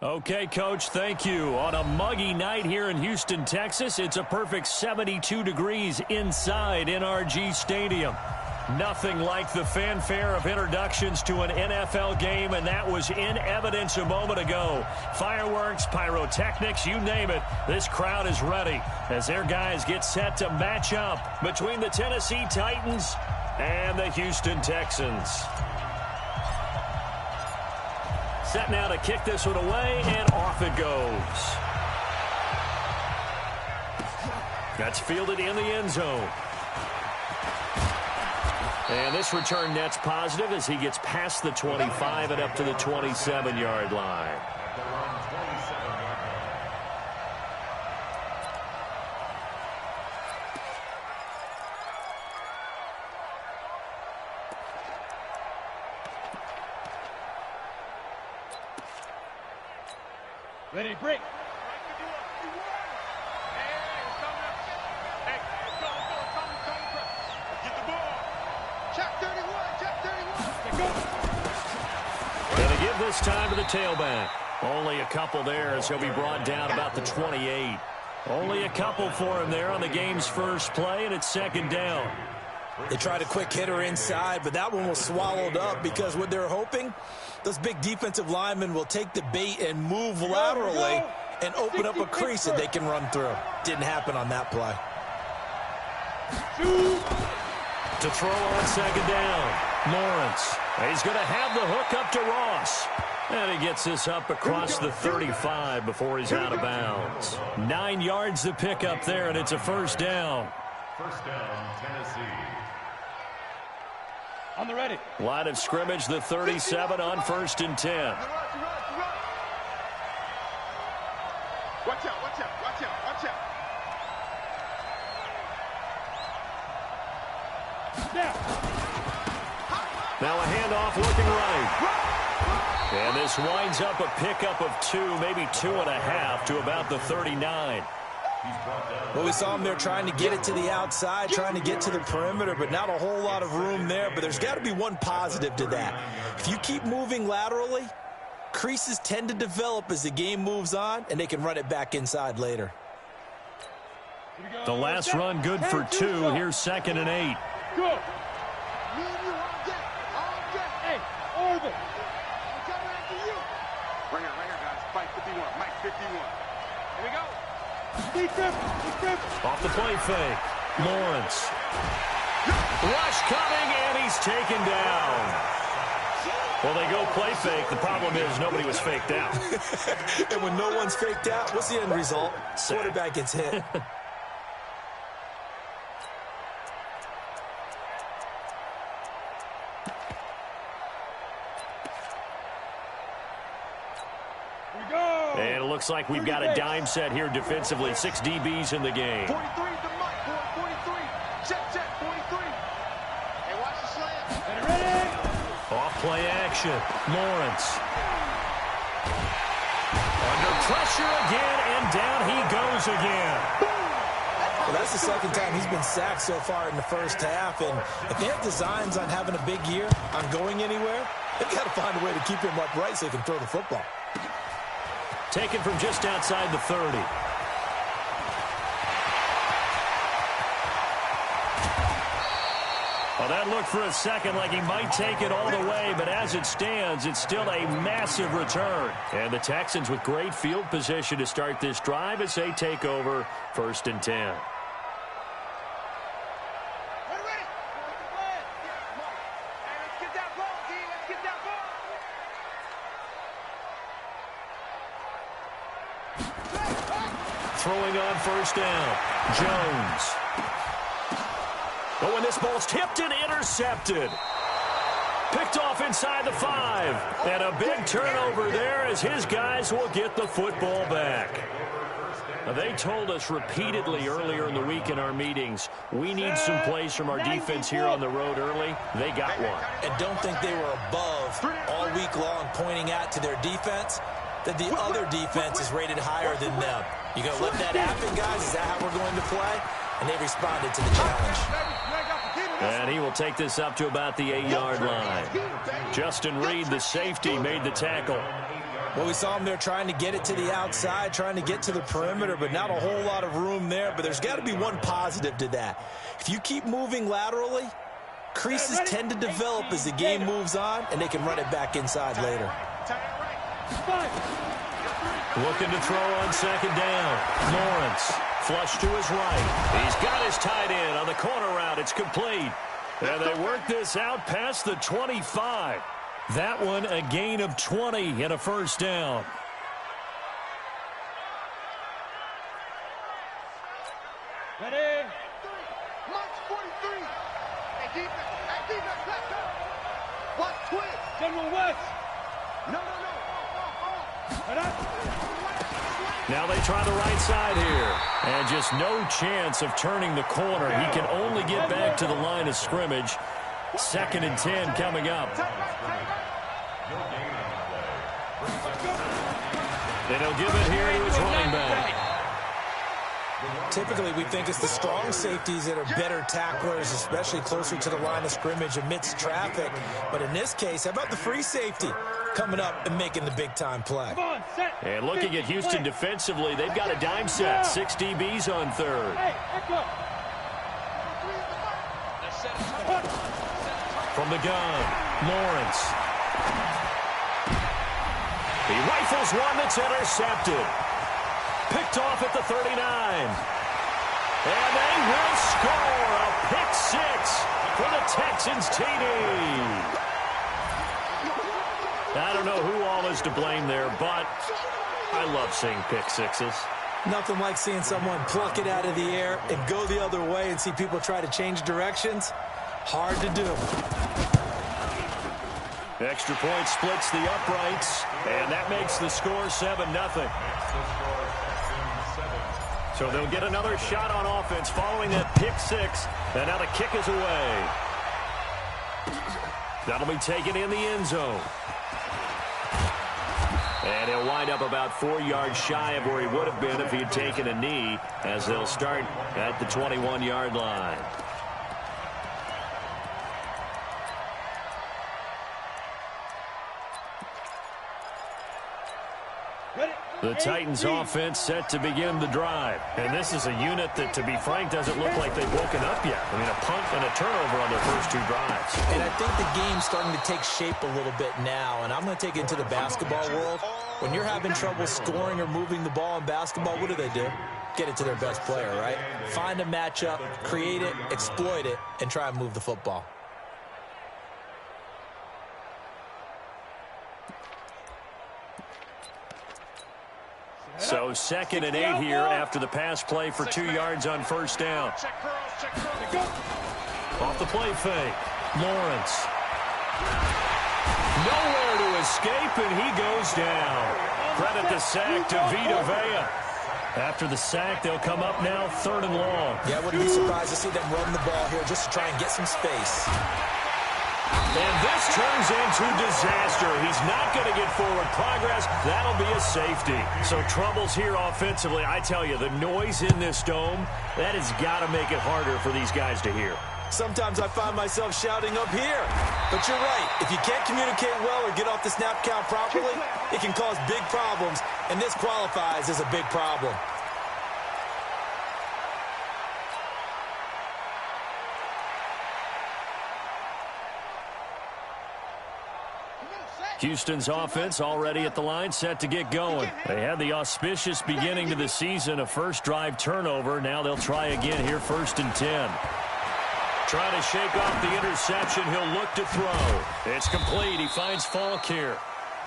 Okay, Coach, thank you. On a muggy night here in Houston, Texas, it's a perfect 72 degrees inside NRG Stadium. Nothing like the fanfare of introductions to an NFL game, and that was in evidence a moment ago. Fireworks, pyrotechnics, you name it. This crowd is ready as their guys get set to match up between the Tennessee Titans and the Houston Texans. Set now to kick this one away, and off it goes. That's fielded in the end zone. And this return net's positive as he gets past the 25 and up to the 27-yard line. Ready, break. Gonna give this time to the tailback. Only a couple there as he'll be brought down about the 28. Only a couple for him there on the game's first play, and it's second down. They tried a quick hitter inside, but that one was swallowed up because what they're hoping, those big defensive linemen will take the bait and move laterally and open up a crease that they can run through. Didn't happen on that play. To throw on second down, Lawrence. He's going to have the hook up to Ross. And he gets this up across the 35 before he's out of bounds. 9 yards to pick up there, and it's a first down. First down, Tennessee. On the ready. Line of scrimmage, the 37 on 1st and 10. Watch out, watch out, watch out, watch out. Now a handoff looking right. And this winds up a pickup of 2, maybe 2.5 to about the 39. Well, we saw him there trying to get it to the outside, trying to get to the perimeter, but not a whole lot of room there. But there's got to be one positive to that. If you keep moving laterally, creases tend to develop as the game moves on, and they can run it back inside later. The last run good for 2. Here's 2nd and 8. Go. Hey, Orville. Right here, guys. Mike 51, Mike 51. Here we go. Off the play fake. Lawrence. Rush coming, and he's taken down. Well, they go play fake. The problem is nobody was faked out. And when no one's faked out, what's the end result? Quarterback gets hit. And it looks like we've got a dime set here defensively. 6 DBs in the game. 43 to Mike, 43. Check, 43. Hey, watch the slant. Ready? Off play action. Lawrence. Under pressure again, and down he goes again. Well, that's the second time he's been sacked so far in the first half. And if they have designs on having a big year, on going anywhere, they've got to find a way to keep him upright so he can throw the football. Taken from just outside the 30. Well, that looked for a second like he might take it all the way, but as it stands, it's still a massive return. And the Texans with great field position to start this drive as they take over 1st and 10. Throwing on 1st down, Jones. But when this ball's tipped and intercepted. Picked off inside the 5. And a big turnover there as his guys will get the football back. Now, they told us repeatedly earlier in the week in our meetings, we need some plays from our defense here on the road early. They got one. And don't think they were above all week long pointing out to their defense that the other defense is rated higher than them. You going to let that happen, guys? Is that how we're going to play? And they responded to the challenge. And he will take this up to about the 8-yard line. Justin Reed, the safety, made the tackle. Well, we saw him there trying to get it to the outside, trying to get to the perimeter, but not a whole lot of room there. But there's got to be one positive to that. If you keep moving laterally, creases tend to develop as the game moves on, and they can run it back inside later. Looking to throw on second down. Lawrence, flush to his right. He's got his tight end on the corner route. It's complete. And they work this out past the 25. That one a gain of 20 and a first down. Ready? March 43. Hey, defense, left. Watch twist. General West. No. Now they try the right side here. And just no chance of turning the corner. He can only get back to the line of scrimmage. 2nd and 10 coming up. And he'll give it here to his running back. Typically, we think it's the strong safeties that are better tacklers, especially closer to the line of scrimmage amidst traffic. But in this case, how about the free safety coming up and making the big-time play? Come on, set. And looking at Houston defensively, they've got a dime set. 6 DBs on third. Hey, echo. From the gun, Lawrence. He rifles one that's intercepted. Picked off at the 39. And they will score a pick six for the Texans TD. I don't know who all is to blame there, but I love seeing pick sixes. Nothing like seeing someone pluck it out of the air and go the other way and see people try to change directions. Hard to do. Extra point splits the uprights, and that makes the score 7-0. So they'll get another shot on offense following that pick six, and now the kick is away. That'll be taken in the end zone. And he'll wind up about 4 yards shy of where he would have been if he had taken a knee, as they'll start at the 21-yard line. The Titans offense set to begin the drive. And this is a unit that, to be frank, doesn't look like they've woken up yet. I mean, a punt and a turnover on their first 2 drives. And I think the game's starting to take shape a little bit now. And I'm going to take it into the basketball world. When you're having trouble scoring or moving the ball in basketball, what do? Get it to their best player, right? Find a matchup, create it, exploit it, and try and move the football. So 2nd and 8 here after the pass play for 2 yards on first down. Off the play fake. Lawrence. Nowhere to escape, and he goes down. Credit the sack to Vita Vea. After the sack, they'll come up now 3rd and long. Yeah, I wouldn't be surprised to see them run the ball here just to try and get some space. And this turns into disaster. He's not going to get forward progress. That'll be a safety. So troubles here offensively. I tell you, the noise in this dome, that has got to make it harder for these guys to hear. Sometimes I find myself shouting up here. But you're right. If you can't communicate well or get off the snap count properly, it can cause big problems, and this qualifies as a big problem. Houston's offense already at the line, set to get going. They had the auspicious beginning to the season, a first drive turnover. Now they'll try again here, 1st and 10. Trying to shake off the interception. He'll look to throw. It's complete. He finds Falk here.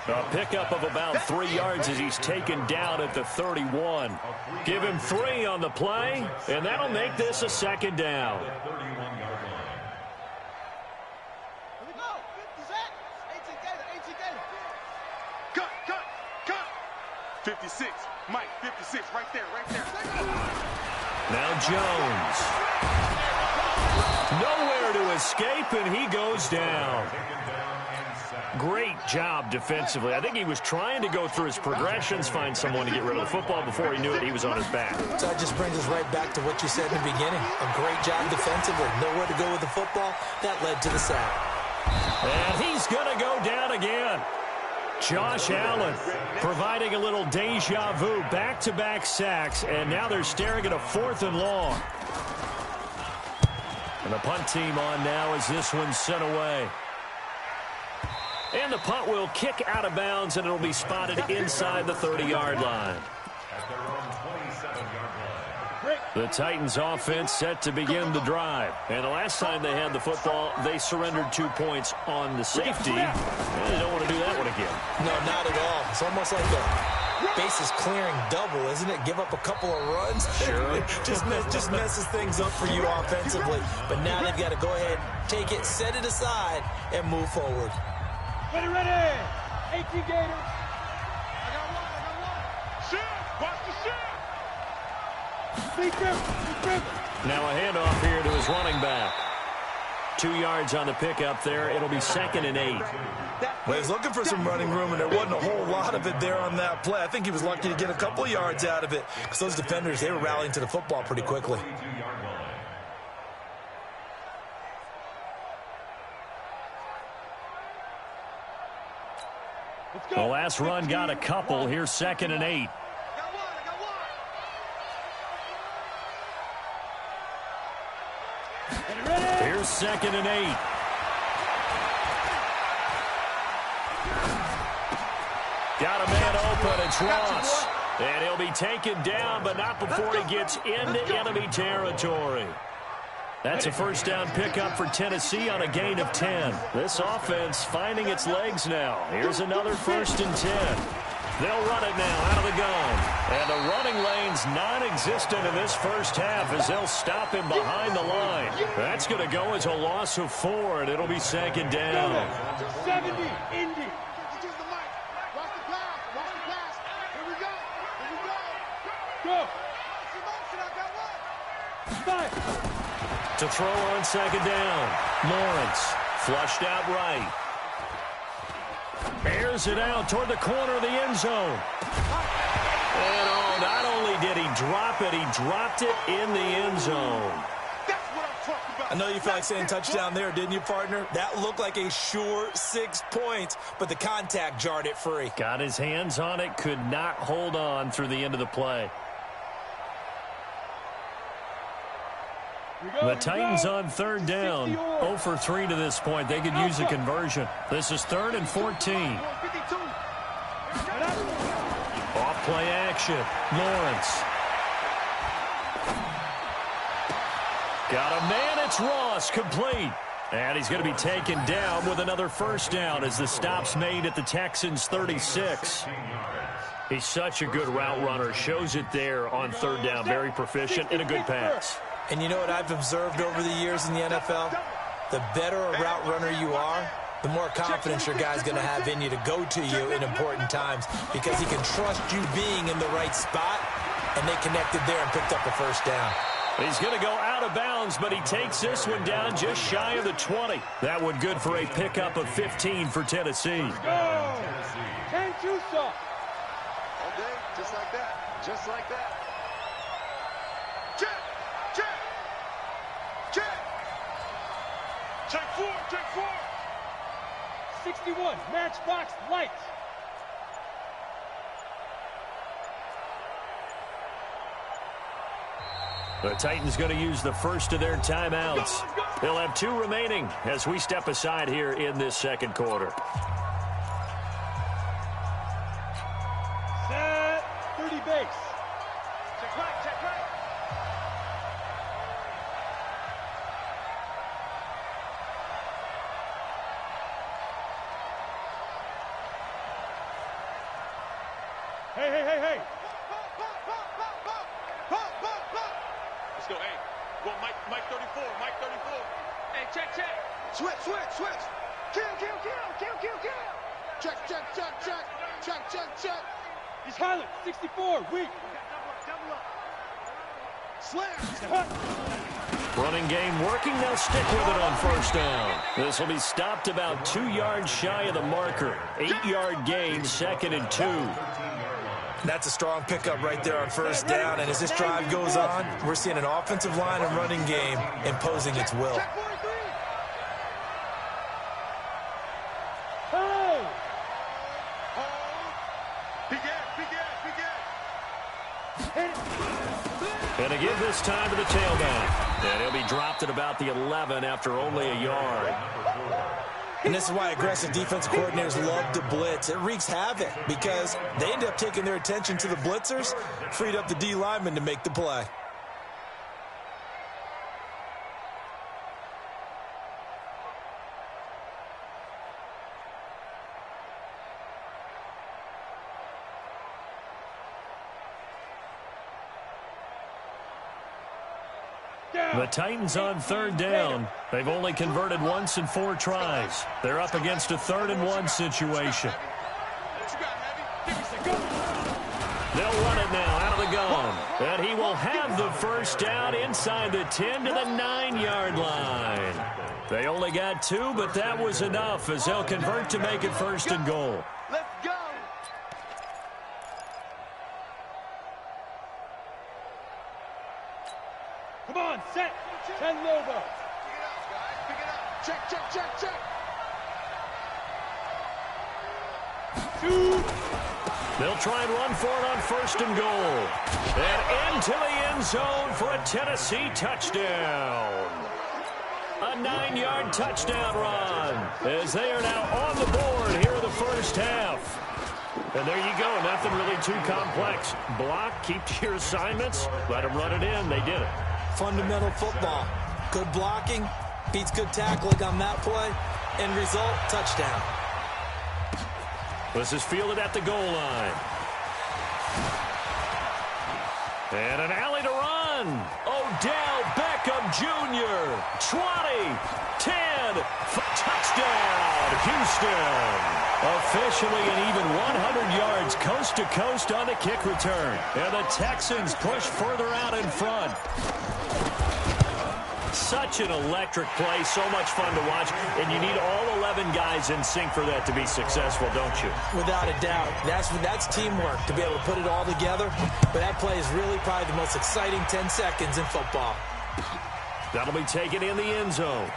A pickup of about 3 yards as he's taken down at the 31. Give him 3 on the play, and that'll make this a 2nd down. 56, Mike, 56, right there. Now Jones. Nowhere to escape, and he goes down. Great job defensively. I think he was trying to go through his progressions, find someone to get rid of the football. Before he knew it, he was on his back. So that just brings us right back to what you said in the beginning. A great job defensively. Nowhere to go with the football. That led to the sack. And he's going to go down again. Josh Allen providing a little deja vu, back-to-back sacks, and now they're staring at a 4th and long. And the punt team on now as this one's sent away. And the punt will kick out of bounds, and it'll be spotted inside the 30-yard line. The Titans offense set to begin the drive. And the last time they had the football, they surrendered 2 points on the safety. And they don't want to do that one again. No, not at all. It's almost like a bases clearing double, isn't it? Give up a couple of runs. Sure. just messes things up for you offensively. But now they've got to go ahead, take it, set it aside, and move forward. Ready. 18 Gators. I got one. Shoot. Watch the shoot. Now a handoff here to his running back. 2 yards on the pickup there. It'll be 2nd and 8. Well, he's looking for some running room, and there wasn't a whole lot of it there on that play. I think he was lucky to get a couple of yards out of it because those defenders, they were rallying to the football pretty quickly. The last run got a couple. Here's 2nd and 8. Here's 2nd and 8. Got a man open. It's Ross. And he'll be taken down, but not before he gets into enemy territory. That's a first down pickup for Tennessee on a gain of 10. This offense finding its legs now. Here's another 1st and 10. They'll run it now out of the gun. And the running lane's non-existent in this first half as they'll stop him behind the line. That's going to go as a loss of 4, and it'll be 2nd down. 70, Indy. Go. To throw on 2nd down. Lawrence flushed out right. Airs it out toward the corner of the end zone. And oh, not only did he drop it, he dropped it in the end zone. I know you felt like saying touchdown there, didn't you, partner? That looked like a sure 6 points, but the contact jarred it free. Got his hands on it, could not hold on through the end of the play. The Titans on 3rd down. 0 for 3 to this point. They could use a conversion. This is 3rd and 14. Off play action. Lawrence. Got a man. It's Ross. Complete. And he's going to be taken down with another first down as the stop's made at the Texans' 36. He's such a good route runner. Shows it there on 3rd down. Very proficient and a good pass. And you know what I've observed over the years in the NFL? The better a route runner you are, the more confidence your guy's going to have in you to go to you in important times because he can trust you being in the right spot, and they connected there and picked up a first down. He's going to go out of bounds, but he takes this one down just shy of the 20. That one good for a pickup of 15 for Tennessee. Go! 10-2 soft. All day, just like that. Just like that. Check! Check! Check! Check 4! Check 4! 61, matchbox lights. The Titans going to use the first of their timeouts. They'll have 2 remaining as we step aside here in this 2nd quarter. Set 30 base. Check right, check right. Hey. Let's go, hey. Go, Mike 34, Mike 34. Hey, check. Switch. Check. He's Highland, 64, weak. Double up. Slam. Running game working. They'll stick with it on first down. This will be stopped about 2 yards shy of the marker. 8-yard gain, 2nd and 2. That's a strong pickup right there on first down, and as this drive goes on, we're seeing an offensive line and running game imposing its will. Hey! to give this time to the tailback. And he'll be dropped at about the 11 after only a yard. And this is why aggressive defensive coordinators love to blitz. It wreaks havoc because they end up taking their attention to the blitzers, freed up the D lineman to make the play. The Titans on third down. They've only converted once in 4 tries. They're up against a 3rd and 1 situation. They'll run it now out of the gun. And he will have the first down inside the 10 to the 9-yard line. They only got 2, but that was enough as they'll convert to make it 1st and goal. Let's go. Come on, set. 10 Lobo. Pick it up, guys. Pick it up. Check, check, check, check. 2. They'll try and run for it on 1st and goal. And into the end zone for a Tennessee touchdown. A 9-yard touchdown run as they are now on the board here in the first half. And there you go. Nothing really too complex. Block, keep to your assignments, let them run it in. They did it. Fundamental football. Good blocking, beats good tackling on that play. End result, touchdown. This is fielded at the goal line. And an alley to run. Odell Beckham Jr. 20, 10, touchdown, Houston. Officially an even 100 yards coast to coast on the kick return. And the Texans push further out in front. Such an electric play, so much fun to watch, and you need all 11 guys in sync for that to be successful, don't you? Without a doubt. That's teamwork to be able to put it all together, but that play is really probably the most exciting 10 seconds in football. That'll be taken in the end zone.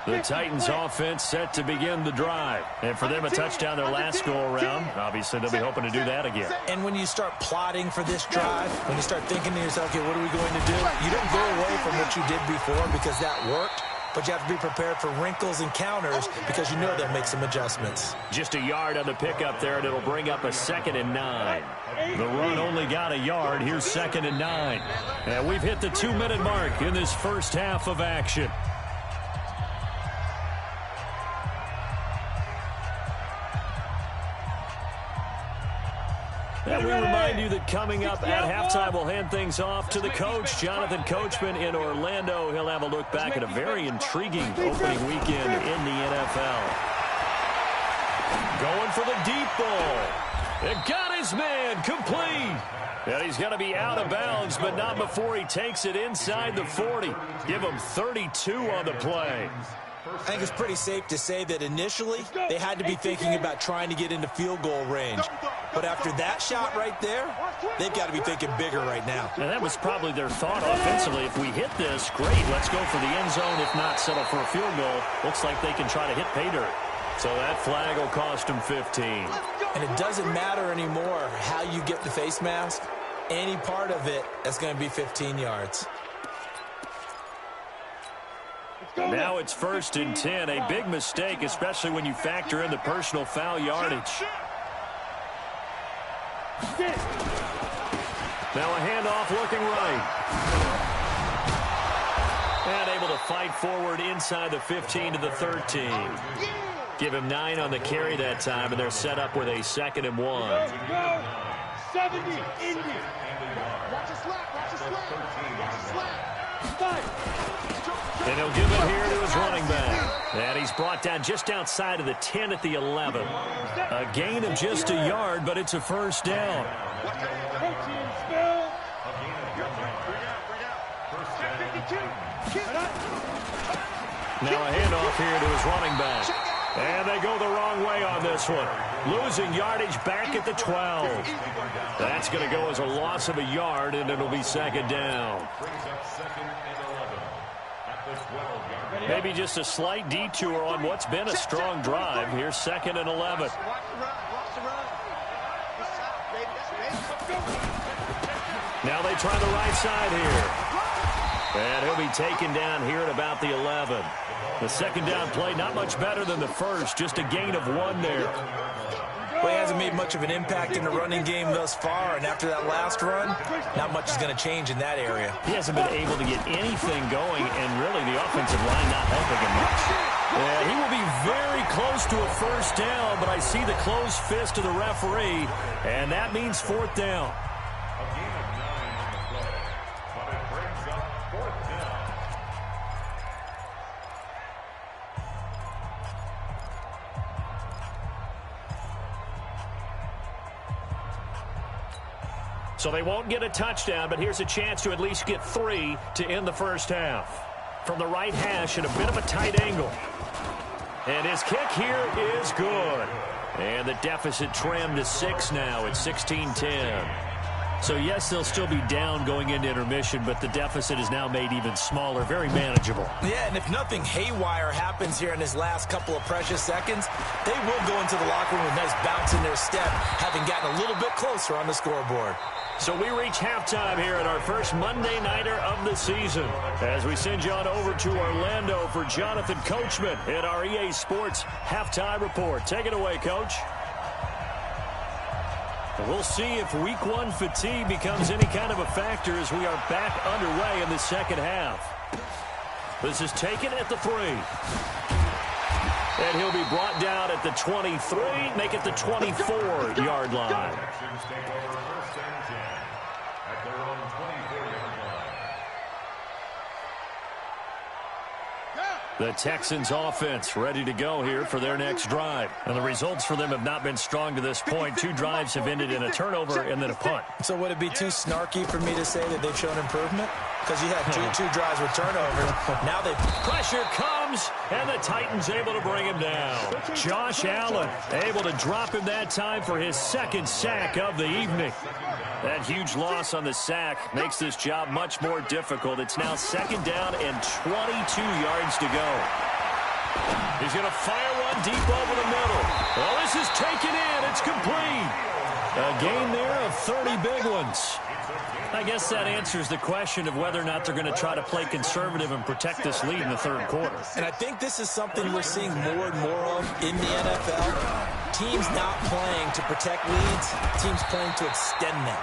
The Titans offense set to begin the drive. And for them, a touchdown their last go-around. Obviously, they'll be hoping to do that again. And when you start plotting for this drive, when you start thinking to yourself, okay, what are we going to do? You don't go away from what you did before because that worked. But you have to be prepared for wrinkles and counters because you know they'll make some adjustments. Just a yard on the pickup there, and it'll bring up a 2nd and 9. The run only got a yard. Here's 2nd and 9. And we've hit the 2-minute mark in this first half of action. And we remind you that coming up at halftime, we'll hand things off to the coach, Jonathan Coachman in Orlando. He'll have a look back at a very intriguing opening weekend in the NFL. Going for the deep ball. It got his man complete. And he's going to be out of bounds, but not before he takes it inside the 40. Give him 32 on the play. I think it's pretty safe to say that initially they had to be thinking about trying to get into field goal range. But after that shot right there, they've got to be thinking bigger right now. And that was probably their thought offensively. If we hit this, great, let's go for the end zone. If not, settle for a field goal. Looks like they can try to hit pay dirt. So that flag will cost them 15. And it doesn't matter anymore how you get the face mask. Any part of it, that's going to be 15 yards. Now it's 1st and 10. A big mistake, especially when you factor in the personal foul yardage. Now a handoff looking right. And able to fight forward inside the 15 to the 13. Give him 9 on the carry that time, and they're set up with a 2nd and 1. 70, Indy. Watch a slap, watch a slap. Watch a slap. 5. And he'll give it here to his running back. And he's brought down just outside of the 10 at the 11. A gain of just a yard, but it's a first down. Now a handoff here to his running back. And they go the wrong way on this one. Losing yardage back at the 12. That's going to go as a loss of a yard, and it'll be second down. Maybe just a slight detour on what's been a strong drive. Here's second and 11. Now they try the right side here. And he'll be taken down here at about the 11. The second down play, not much better than the first, just a gain of 1 there. Well, he hasn't made much of an impact in the running game thus far, and after that last run, not much is going to change in that area. He hasn't been able to get anything going, and really the offensive line not helping him much. Yeah, he will be very close to a first down, but I see the closed fist of the referee, and that means fourth down. So they won't get a touchdown, but here's a chance to at least get 3 to end the first half. From the right hash at a bit of a tight angle. And his kick here is good. And the deficit trimmed to 6 now at 16-10. So, yes, they'll still be down going into intermission, but the deficit is now made even smaller, very manageable. Yeah, and if nothing haywire happens here in his last couple of precious seconds, they will go into the locker room with a nice bounce in their step, having gotten a little bit closer on the scoreboard. So we reach halftime here at our first Monday Nighter of the season as we send you on over to Orlando for Jonathan Coachman at our EA Sports Halftime Report. Take it away, Coach. We'll see if Week 1 fatigue becomes any kind of a factor as we are back underway in the second half. This is taken at the 3. And he'll be brought down at the 23, make it the 24-yard line. The Texans offense ready to go here for their next drive. And the results for them have not been strong to this point. 2 drives have ended in a turnover and then a punt. So would it be too snarky for me to say that they've shown improvement? Because you had two drives with turnovers. Now they pressure comes, and the Titans able to bring him down. Josh Allen able to drop him that time for his second sack of the evening. That huge loss on the sack makes this job much more difficult. It's now second down and 22 yards to go. He's going to fire one deep over the middle. Well, this is taken in. It's complete. A gain there of 30 big ones. I guess that answers the question of whether or not they're going to try to play conservative and protect this lead in the third quarter. And I think this is something we're seeing more and more of in the NFL. Teams not playing to protect leads, teams playing to extend them.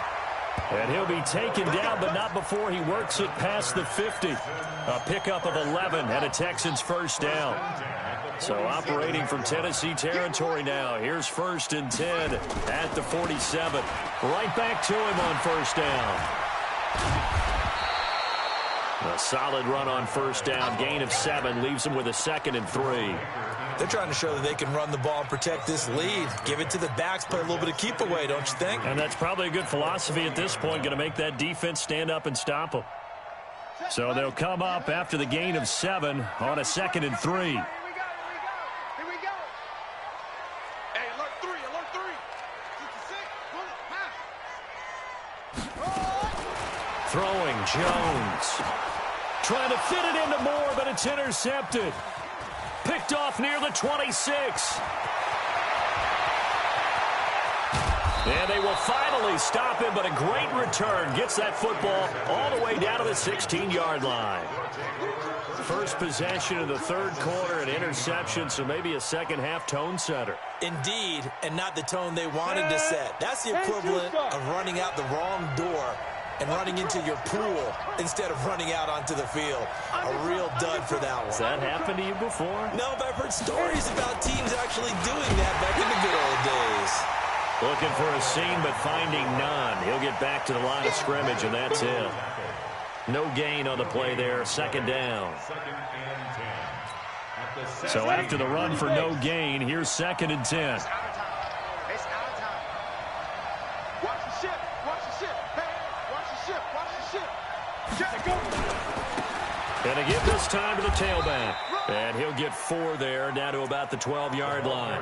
And he'll be taken down, but not before he works it past the 50. A pickup of 11 and a Texans first down. So operating from Tennessee territory now. Here's first and 10 at the 47. Right back to him on first down. A solid run on first down. Gain of 7 leaves him with a second and 3. They're trying to show that they can run the ball and protect this lead. Give it to the backs, play a little bit of keep away, don't you think? And that's probably a good philosophy at this point. Going to make that defense stand up and stop them. So they'll come up after the gain of 7 on a second and 3. Throwing Jones. Trying to fit it into Moore, but it's intercepted. Picked off near the 26. And they will finally stop him, but a great return. Gets that football all the way down to the 16-yard line. First possession of the third quarter, an interception, so maybe a second-half tone setter. Indeed, and not the tone they wanted to set. That's the equivalent of running out the wrong door and running into your pool instead of running out onto the field. A real dud for that one. Has that happened to you before? No, but I've heard stories about teams actually doing that back in the good old days. Looking for a seam, but finding none. He'll get back to the line of scrimmage, and that's it. No gain on the play there. Second down. So after the run for no gain, here's second and 10. And again this time to the tailback. And he'll get 4 there, down to about the 12-yard line.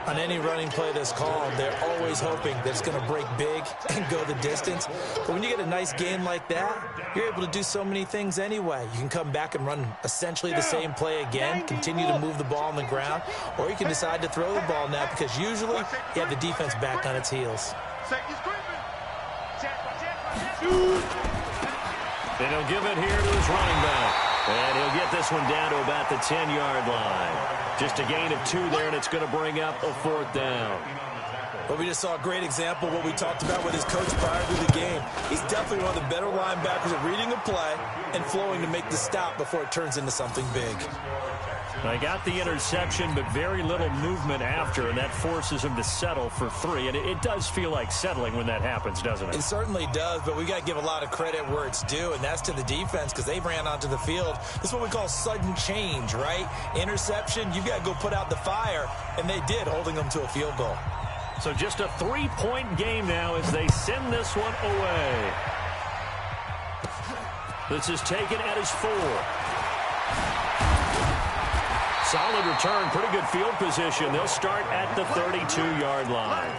On any running play that's called, they're always hoping that it's going to break big and go the distance. But when you get a nice game like that, you're able to do so many things anyway. You can come back and run essentially the same play again, continue to move the ball on the ground, or you can decide to throw the ball now because usually you have the defense back on its heels. And he'll give it here to his running back. And he'll get this one down to about the 10-yard line. Just a gain of 2 there, and it's going to bring up a 4th down. But we just saw a great example of what we talked about with his coach prior to the game. He's definitely one of the better linebackers at reading a play and flowing to make the stop before it turns into something big. I got the interception, but very little movement after, and that forces him to settle for 3. And it does feel like settling when that happens, doesn't it? It certainly does, but we got to give a lot of credit where it's due, and that's to the defense because they ran onto the field. This is what we call sudden change, right? Interception, you've got to go put out the fire, and they did, holding them to a field goal. So just a 3-point game now as they send this one away. This is taken at his 4. Solid return, pretty good field position. They'll start at the 32-yard line.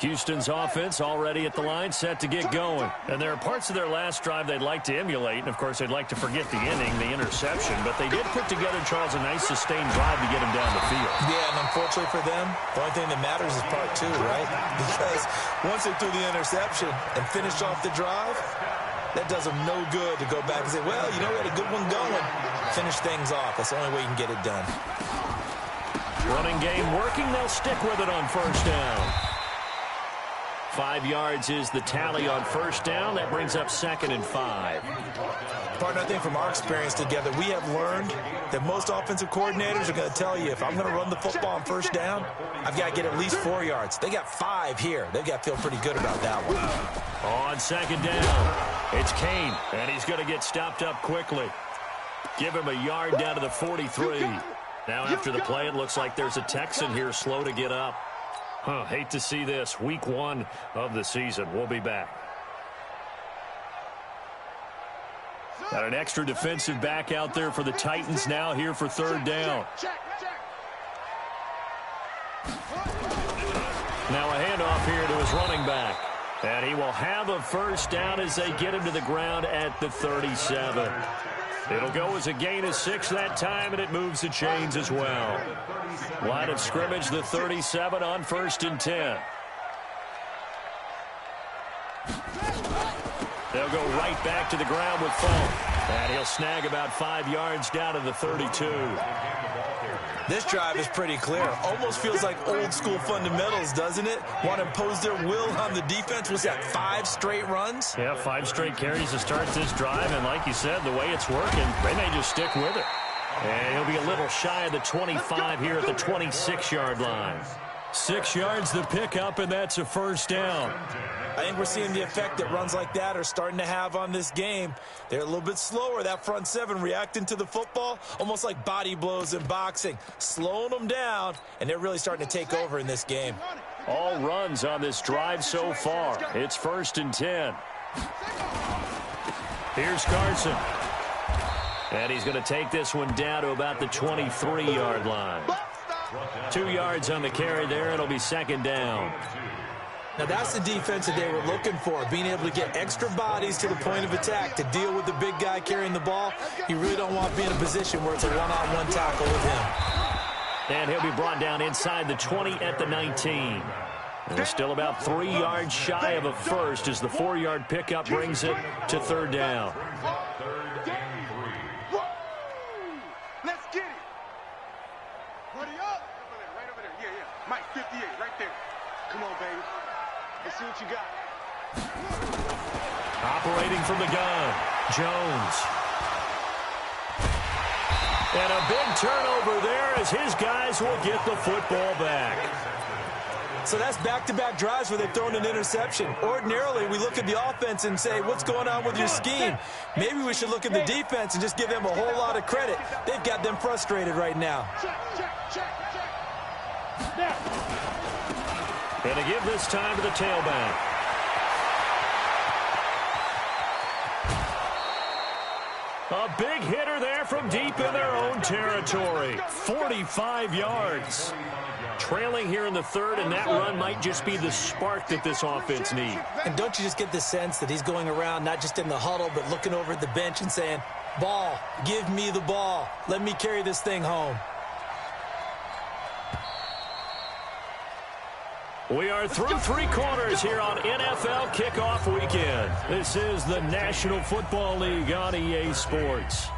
Houston's offense already at the line, set to get going. And there are parts of their last drive they'd like to emulate. And, of course, they'd like to forget the inning, the interception. But they did put together, Charles, a nice sustained drive to get him down the field. Yeah, and unfortunately for them, the only thing that matters is part 2, right? Because once they threw the interception and finished off the drive, that does them no good to go back and say, well, you know, we had a good one going. Finish things off. That's the only way you can get it done. Running game working. They'll stick with it on 1st down. 5 yards is the tally on 1st down. That brings up 2nd and 5. Partner, I think from our experience together, we have learned that most offensive coordinators are going to tell you, if I'm going to run the football on 1st down, I've got to get at least 4 yards. They got 5 here. They've got to feel pretty good about that one. On 2nd down, it's Kane, and he's going to get stopped up quickly. Give him a yard down to the 43. Now after the play, it looks like there's a Texan here slow to get up. Hate to see this. Week 1 of the season. We'll be back. Got an extra defensive back out there for the Titans now here for 3rd down. Now a handoff here to his running back. And he will have a 1st down as they get him to the ground at the 37. It'll go as a gain of 6 that time, and it moves the chains as well. Line of scrimmage, the 37 on 1st and 10. They'll go right back to the ground with Funk. And he'll snag about 5 yards down to the 32. This drive is pretty clear. Almost feels like old school fundamentals, doesn't it? Want to impose their will on the defense. Was that 5 straight runs? Yeah, 5 straight carries to start this drive. And like you said, the way it's working, they may just stick with it. And he'll be a little shy of the 25 here at the 26-yard line. 6 yards the pickup, and that's a 1st down. I think we're seeing the effect that runs like that are starting to have on this game. They're a little bit slower, that front 7 reacting to the football, almost like body blows in boxing, slowing them down, and they're really starting to take over in this game. All runs on this drive so far. It's 1st and 10. Here's Carson. And he's going to take this one down to about the 23-yard line. 2 yards on the carry there. It'll be 2nd down. Now that's the defense that they were looking for, being able to get extra bodies to the point of attack to deal with the big guy carrying the ball. You really don't want to be in a position where it's a one-on-one tackle with him. And he'll be brought down inside the 20 at the 19. And still about 3 yards shy of a 1st as the 4-yard pickup brings it to 3rd down. Let's get it. Ready up. Right over there. Yeah. Mike, 58, right there. Come on, baby. Let's see what you got. Operating from the gun, Jones. And a big turnover there as his guys will get the football back. So that's back-to-back drives where they've thrown an interception. Ordinarily, we look at the offense and say, what's going on with your scheme? Maybe we should look at the defense and just give them a whole lot of credit. They've got them frustrated right now. And to give this time to the tailback. A big hitter there from deep in their own territory. 45 yards. Trailing here in the third, and that run might just be the spark that this offense needs. And don't you just get the sense that he's going around, not just in the huddle, but looking over at the bench and saying, ball, give me the ball. Let me carry this thing home. We are through three quarters here on NFL Kickoff Weekend. This is the National Football League on EA Sports.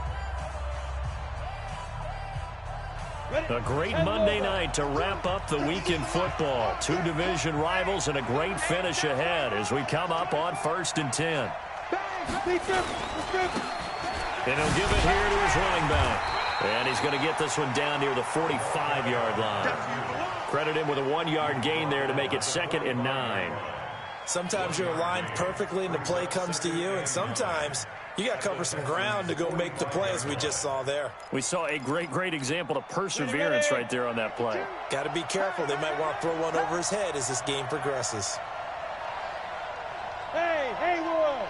A great Monday night to wrap up the week in football. Two division rivals and a great finish ahead as we come up on 1st and 10. And he'll give it here to his running back. And he's going to get this one down near the 45-yard line. Credit him with a 1-yard gain there to make it 2nd and 9. Sometimes you're aligned perfectly and the play comes to you, and sometimes you got to cover some ground to go make the play, as we just saw there. We saw a great example of perseverance right there on that play. Got to be careful. They might want to throw one over his head as this game progresses. Hey, Haywood!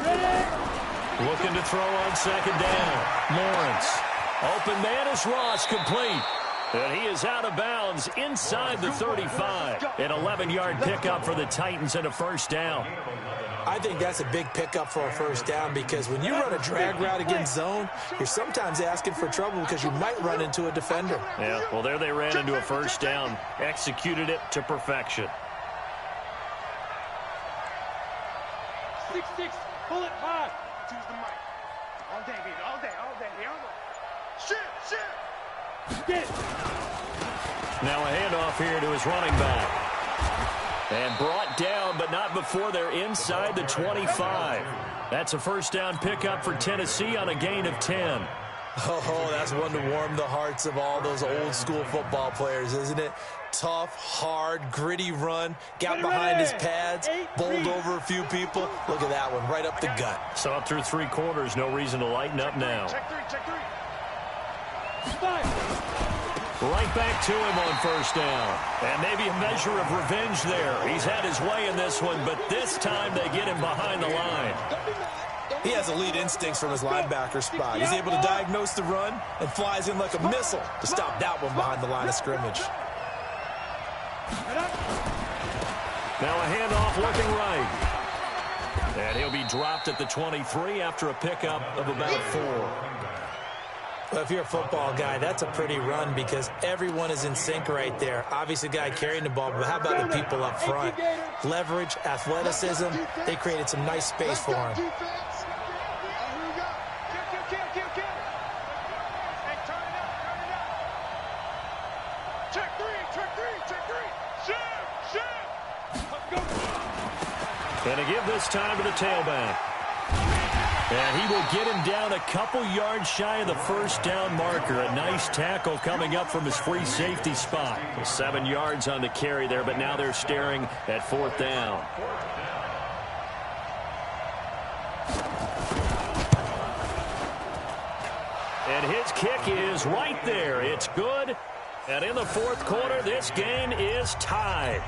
Ready? Looking to throw on 2nd down. Lawrence. Open man is Ross, complete. And he is out of bounds inside the 35. An 11-yard pickup for the Titans and a 1st down. I think that's a big pickup for a 1st down, because when you run a drag route against zone, you're sometimes asking for trouble because you might run into a defender. Yeah, well, there they ran into a 1st down. Executed it to perfection. 6-6, pull it high. Choose the mic. All day, baby. All day. Here we go. Shit. Get it. Now a handoff here to his running back. And brought down, but not before they're inside the 25. That's a 1st down pickup for Tennessee on a gain of 10. Oh, that's one to warm the hearts of all those old-school football players, isn't it? Tough, hard, gritty run. Got behind his pads, bowled over a few people. Look at that one, right up the gut. So up through 3 quarters, no reason to lighten up now. Check three. Right back to him on 1st down. And maybe a measure of revenge there. He's had his way in this one, but this time they get him behind the line. He has elite instincts from his linebacker spot. He's able to diagnose the run and flies in like a missile to stop that one behind the line of scrimmage. Now a handoff looking right. And he'll be dropped at the 23 after a pickup of about 4. Well, if you're a football guy, that's a pretty run because everyone is in sync right there. Obviously, the guy carrying the ball, but how about the people up front? Leverage, athleticism, they created some nice space for him. Check three. Shift. And to give this time to the tailback. And he will get him down a couple yards shy of the 1st down marker. A nice tackle coming up from his free safety spot. 7 yards on the carry there, but now they're staring at 4th down. And his kick is right there. It's good. And in the 4th quarter, this game is tied.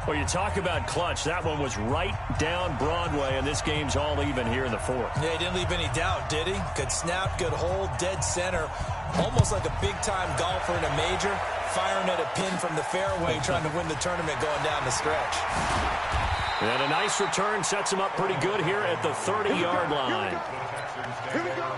Well, you talk about clutch. That one was right down Broadway, and this game's all even here in the 4th. Yeah, he didn't leave any doubt, did he? Good snap, good hold, dead center. Almost like a big-time golfer in a major, firing at a pin from the fairway, trying to win the tournament going down the stretch. And a nice return sets him up pretty good here at the 30-yard line. Here we go.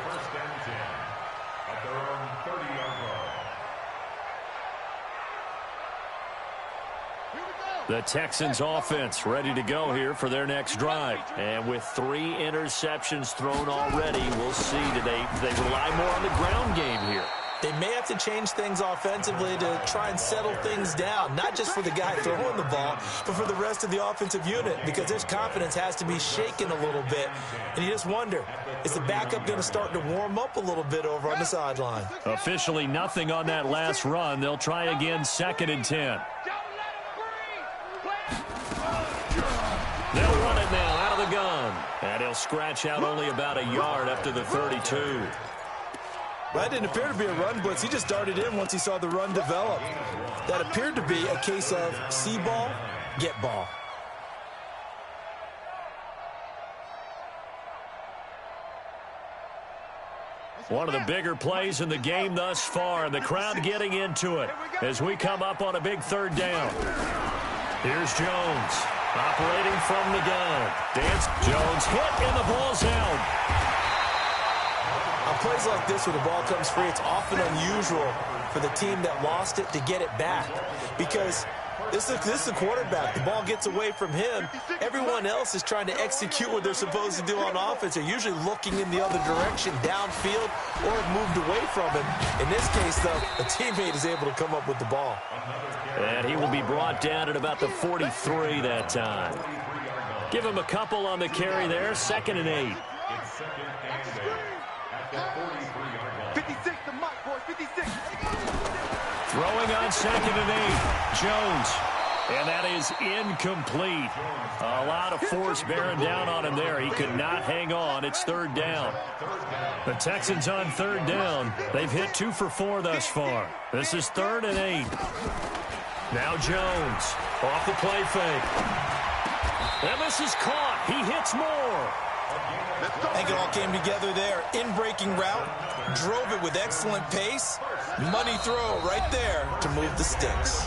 The Texans offense ready to go here for their next drive. And with 3 interceptions thrown already, we'll see. Do they rely more on the ground game here? They may have to change things offensively to try and settle things down, not just for the guy throwing the ball, but for the rest of the offensive unit, because his confidence has to be shaken a little bit. And you just wonder, is the backup going to start to warm up a little bit over on the sideline? Officially nothing on that last run. They'll try again 2nd and 10. And he'll scratch out only about a yard up to the 32. That didn't appear to be a run blitz. He just darted in once he saw the run develop. That appeared to be a case of see ball, get ball. One of the bigger plays in the game thus far, and the crowd getting into it as we come up on a big third down. Here's Jones operating from the gun. Dance Jones hit, and the ball's out. On plays like this where the ball comes free, it's often unusual for the team that lost it to get it back because this is the quarterback. The ball gets away from him. Everyone else is trying to execute what they're supposed to do on offense. They're usually looking in the other direction, downfield, or have moved away from him. In this case, though, a teammate is able to come up with the ball. And he will be brought down at about the 43 that time. Give him a couple on the carry there. 2nd and 8. 56 to Mike, boys, 56. Throwing on 2nd and 8. Jones. And that is incomplete. A lot of force bearing down on him there. He could not hang on. It's 3rd down. The Texans on 3rd down. They've hit 2 for 4 thus far. This is 3rd and 8. Now Jones off the play fake. And this is caught. He hits more. I think it all came together there. In-breaking route, drove it with excellent pace. Money throw right there to move the sticks.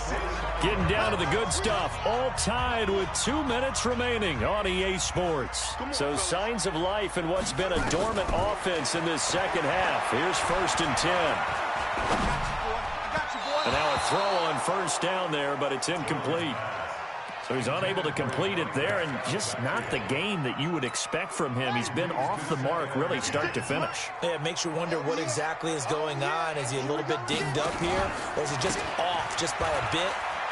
Getting down to the good stuff. All tied with 2 minutes remaining on EA Sports. So signs of life in what's been a dormant offense in this second half. Here's 1st and 10. And now a throw on 1st down there, but it's incomplete. So he's unable to complete it there, and just not the game that you would expect from him. He's been off the mark really start to finish. Yeah, it makes you wonder what exactly is going on. Is he a little bit dinged up here, or is he just off just by a bit?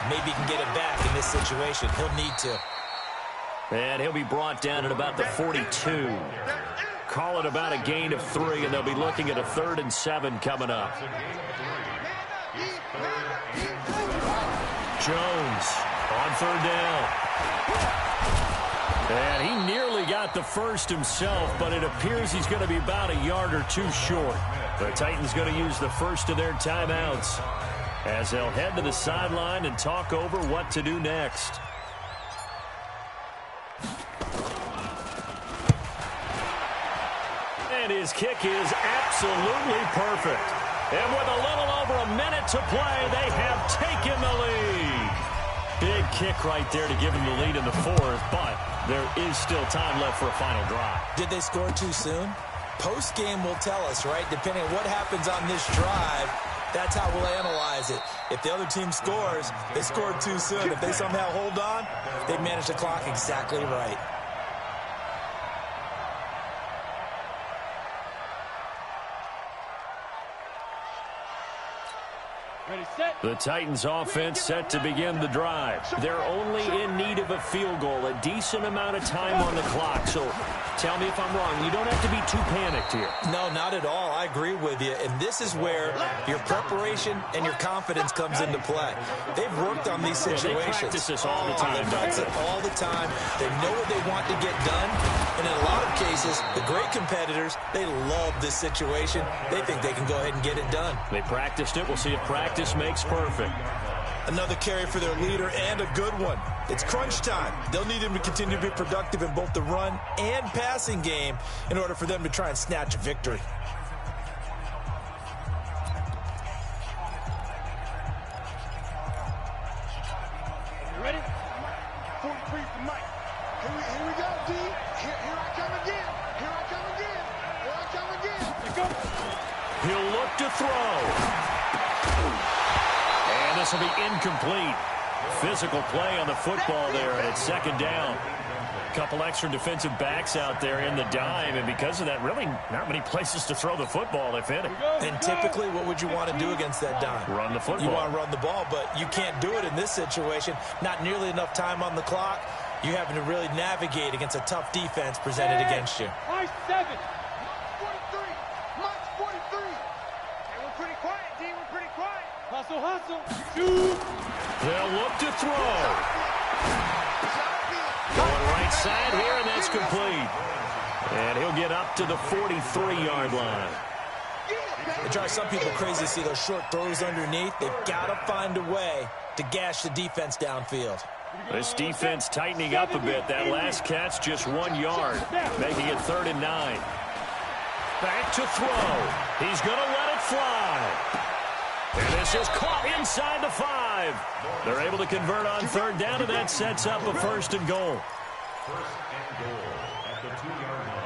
Maybe he can get it back in this situation. He'll need to. And he'll be brought down at about the 42. Call it about a gain of 3, and they'll be looking at a 3rd and 7 coming up. Jones on 3rd down. And he nearly got the first himself, but it appears he's going to be about a yard or 2 short. The Titans going to use the first of their timeouts as they'll head to the sideline and talk over what to do next. And his kick is absolutely perfect. And with a little over a minute to play, they have taken the lead. Big kick right there to give him the lead in the 4th, but there is still time left for a final drive. Did they score too soon? Post-game will tell us, right? Depending on what happens on this drive, that's how we'll analyze it. If the other team scores, they scored too soon. If they somehow hold on, they manage the clock exactly right. Ready, set. The Titans offense set to begin the drive. They're only in need of a field goal, a decent amount of time on the clock. So tell me if I'm wrong. You don't have to be too panicked here. No, not at all. I agree with you. And this is where your preparation and your confidence comes into play. They've worked on these situations. They practice this all the time. They practice it all the time. They know what they want to get done. And in a lot of cases, the great competitors, they love this situation. They think they can go ahead and get it done. They practiced it. We'll see if practice makes perfect. Another carry for their leader, and a good one. It's crunch time. They'll need him to continue to be productive in both the run and passing game in order for them to try and snatch a victory. You ready? 43 for Mike. Here we go, D. Here I come again. Here I come again. Here I come again. Let's go. He'll look to throw. And this will be incomplete. Physical play on the football there, and it's 2nd down. A couple extra defensive backs out there in the dime, and because of that, really not many places to throw the football, if any. And typically, what would you want to do against that dime? Run the football. You want to run the ball, but you can't do it in this situation. Not nearly enough time on the clock. You're having to really navigate against a tough defense presented against you. Mike 7. 43. Mike's 43. Hey, we're pretty quiet, D. We're pretty quiet. Hustle, hustle. Shoot. They'll look to throw. Going right side here, and that's complete. And he'll get up to the 43-yard line. It drives some people crazy to see those short throws underneath. They've got to find a way to gash the defense downfield. This defense tightening up a bit. That last catch just 1 yard, making it 3rd and 9. Back to throw. He's going to let it fly. And this is caught inside the 5. They're able to convert on 3rd down, and that sets up a 1st and goal. 1st and goal at the 2-yard line.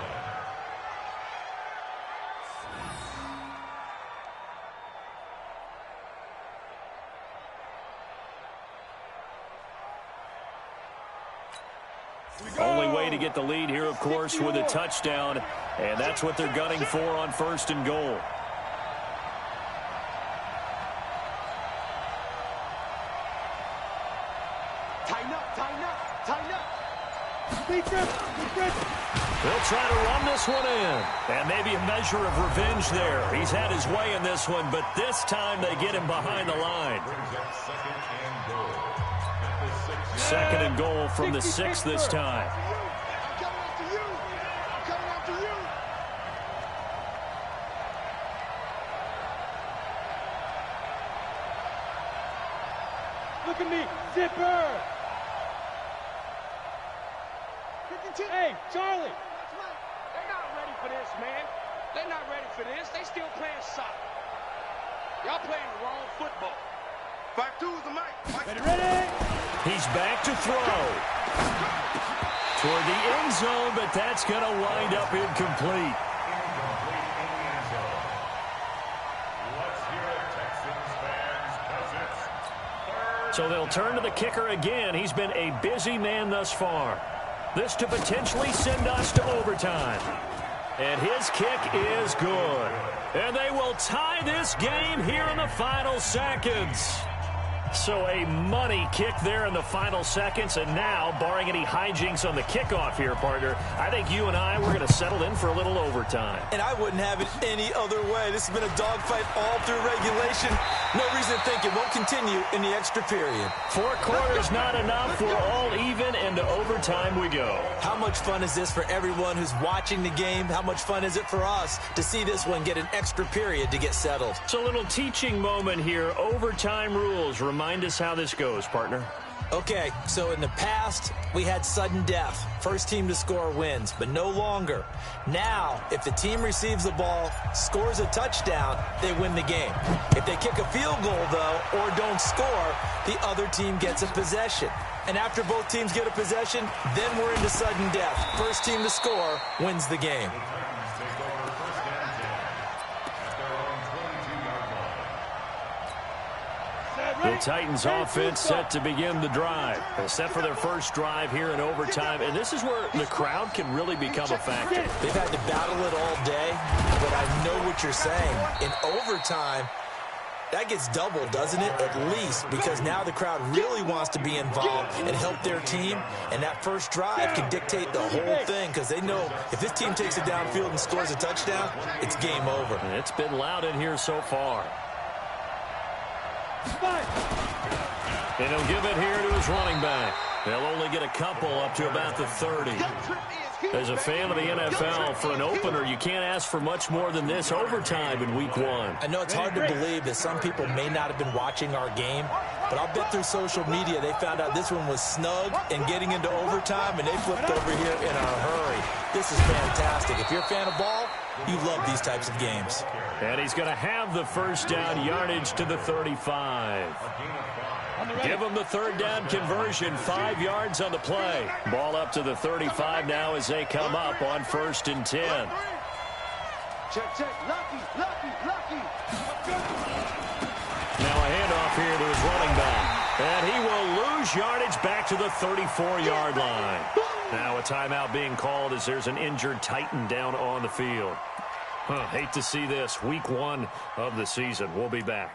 Only way to get the lead here, of course, with a touchdown, and that's what they're gunning for on 1st and goal. Tighten up, tighten up, tighten up. They'll try to run this one in, and maybe a measure of revenge there. He's had his way in this one, but this time they get him behind the line. 2nd and goal from the 6 this time. I'm coming after you. I'm coming after you. Look at me, zipper. Hey, Charlie. They're not ready for this, man. They're not ready for this. They still playing soccer. Y'all playing the wrong football. 5-2's the mic. Ready? He's back to throw. Toward the end zone, but that's going to wind up incomplete. So they'll turn to the kicker again. He's been a busy man thus far. This to potentially send us to overtime. And his kick is good. And they will tie this game here in the final seconds. So a money kick there in the final seconds. And now, barring any hijinks on the kickoff here, partner, I think you and I, we're going to settle in for a little overtime. And I wouldn't have it any other way. This has been a dogfight all through regulation. No reason to think it won't continue in the extra period. 4 quarters not enough. We're all even, and to overtime we go. How much fun is this for everyone who's watching the game? How much fun is it for us to see this one get an extra period to get settled? It's a little teaching moment here. Overtime rules. Remind us how this goes, partner. Okay, so in the past, we had sudden death. First team to score wins, but no longer. Now, if the team receives the ball, scores a touchdown, they win the game. If they kick a field goal, though, or don't score, the other team gets a possession. And after both teams get a possession, then we're into sudden death. First team to score wins the game. The Titans offense set to begin the drive. Set for their first drive here in overtime. And this is where the crowd can really become a factor. They've had to battle it all day, but I know what you're saying. In overtime, that gets doubled, doesn't it? At least, because now the crowd really wants to be involved and help their team. And that first drive can dictate the whole thing, because they know if this team takes it downfield and scores a touchdown, it's game over. And it's been loud in here so far. And he'll give it here to his running back. They'll only get a couple up to about the 30. As a fan of the NFL, for an opener, you can't ask for much more than this overtime in week 1. I know it's hard to believe that some people may not have been watching our game, but I'll bet through social media they found out this one was snug and getting into overtime, and they flipped over here in a hurry. This is fantastic. If you're a fan of ball, you love these types of games. And he's going to have the first down yardage to the 35. Give him the third down conversion, 5 yards on the play. Ball up to the 35 now as they come up on 1st and 10. Check, check. Lucky, lucky, lucky. Now a handoff here to his running back. And he will lose yardage back to the 34-yard line. Now a timeout being called as there's an injured Titan down on the field. Hate to see this. Week 1 of the season. We'll be back.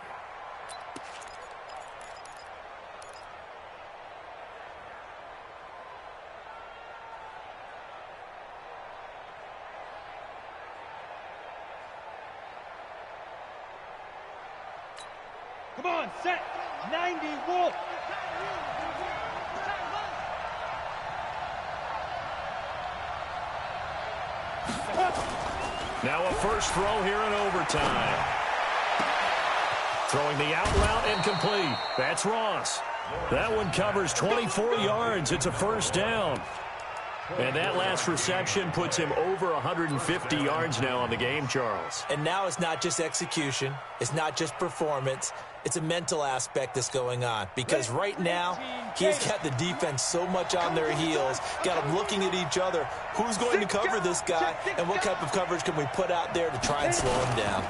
Come on, set. 90 Wolf. Now a first throw here in overtime. Throwing the out route and complete. That's Ross. That one covers 24 yards. It's a first down. And that last reception puts him over 150 yards now on the game, Charles. And now it's not just execution. It's not just performance. It's a mental aspect that's going on. Because right now, he's got the defense so much on their heels, got them looking at each other. Who's going to cover this guy, and what type of coverage can we put out there to try and slow him down?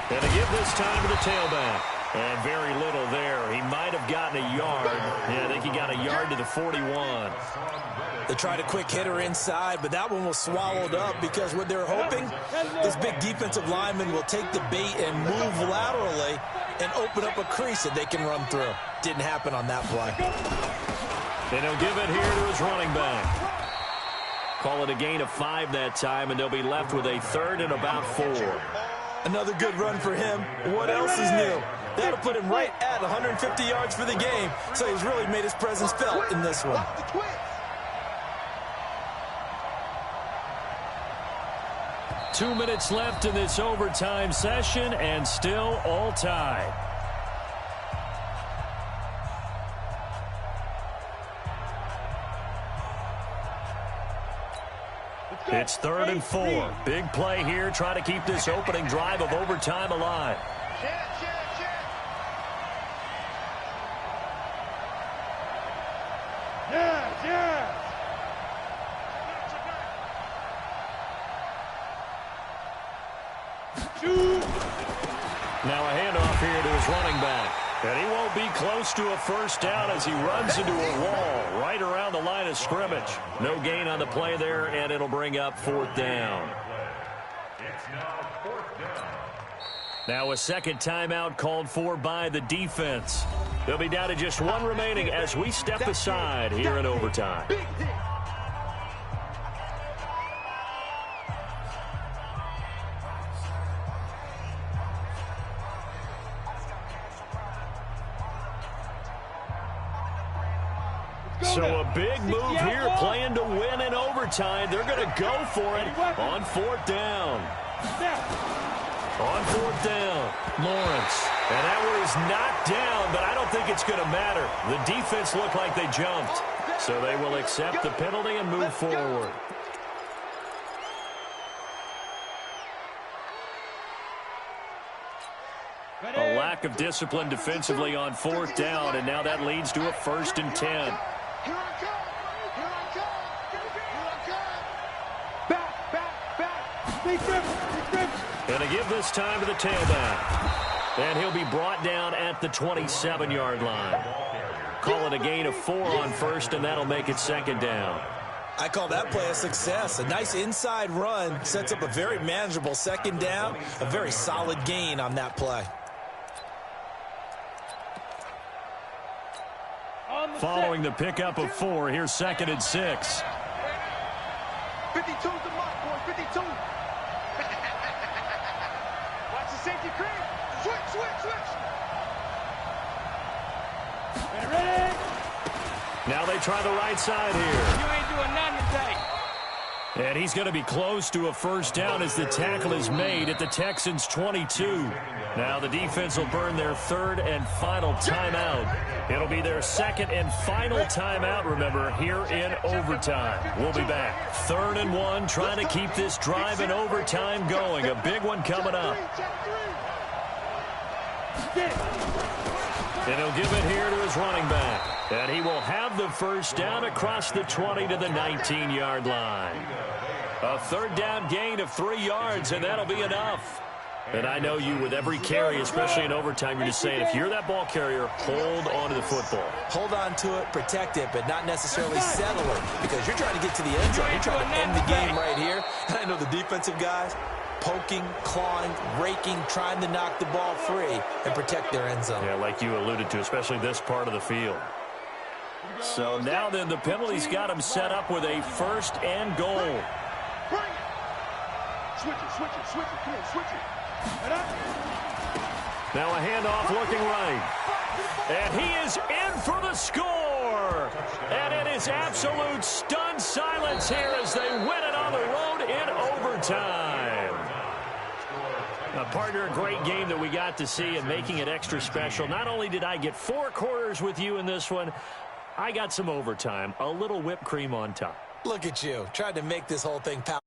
And to give this time to the tailback. And very little there. He might have gotten a yard. Yeah, I think he got a yard to the 41. They tried a quick hitter inside, but that one was swallowed up because what they're hoping, this big defensive lineman will take the bait and move laterally and open up a crease that they can run through. Didn't happen on that play. And he'll give it here to his running back. Call it a gain of 5 that time, and they'll be left with a third and about 4. Another good run for him. What else is new? That'll put him right at 150 yards for the game, so he's really made his presence felt in this one. 2 minutes left in this overtime session, and still all tied. It's 3rd and 4. Big play here, trying to keep this opening drive of overtime alive. Now a handoff here to his running back. And he won't be close to a first down as he runs into a wall right around the line of scrimmage. No gain on the play there, and it'll bring up 4th down. Now a second timeout called for by the defense. They'll be down to just 1 remaining as we step aside here in overtime. So a big move here, playing to win in overtime. They're going to go for it on 4th down. On 4th down, Lawrence. And that one is knocked down, but I don't think it's going to matter. The defense looked like they jumped. So they will accept the penalty and move forward. A lack of discipline defensively on 4th down, and now that leads to a 1st and 10. Here I come! Here I come! Here I come! Back, back, back! Big trips! And to give this time to the tailback. And he'll be brought down at the 27-yard line. Call it a gain of 4 on 1st, and that'll make it 2nd down. I call that play a success. A nice inside run sets up a very manageable 2nd down. A very solid gain on that play. Following the pickup of 4, here's 2nd and 6. 52's the mark, boys. 52. Watch the safety creep. Switch. Ready? Now they try the right side here. You ain't doing nothing today. And he's going to be close to a 1st down as the tackle is made at the Texans' 22. Now the defense will burn their 3rd and final timeout. It'll be their 2nd and final timeout, remember, here in overtime. We'll be back. 3rd and 1, trying to keep this drive in overtime going. A big one coming up. And he'll give it here to his running back. And he will have the 1st down across the 20 to the 19-yard line. A 3rd down gain of 3 yards, and that'll be enough. And I know you, with every carry, especially in overtime, you're just saying, if you're that ball carrier, hold on to the football. Hold on to it, protect it, but not necessarily settle it, because you're trying to get to the end zone. You're trying to end the game right here. And I know the defensive guys poking, clawing, raking, trying to knock the ball free and protect their end zone. Yeah, like you alluded to, especially this part of the field. So now then, the penalty's got him set up with a 1st and goal. Bring it! Switch it. Come on, switch it. Now a handoff looking right. And he is in for the score. And it is absolute stunned silence here as they win it on the road in overtime. overtime. Partner, a great game that we got to see and making it extra special. Not only did I get 4 quarters with you in this one, I got some overtime, a little whipped cream on top. Look at you, trying to make this whole thing powerful.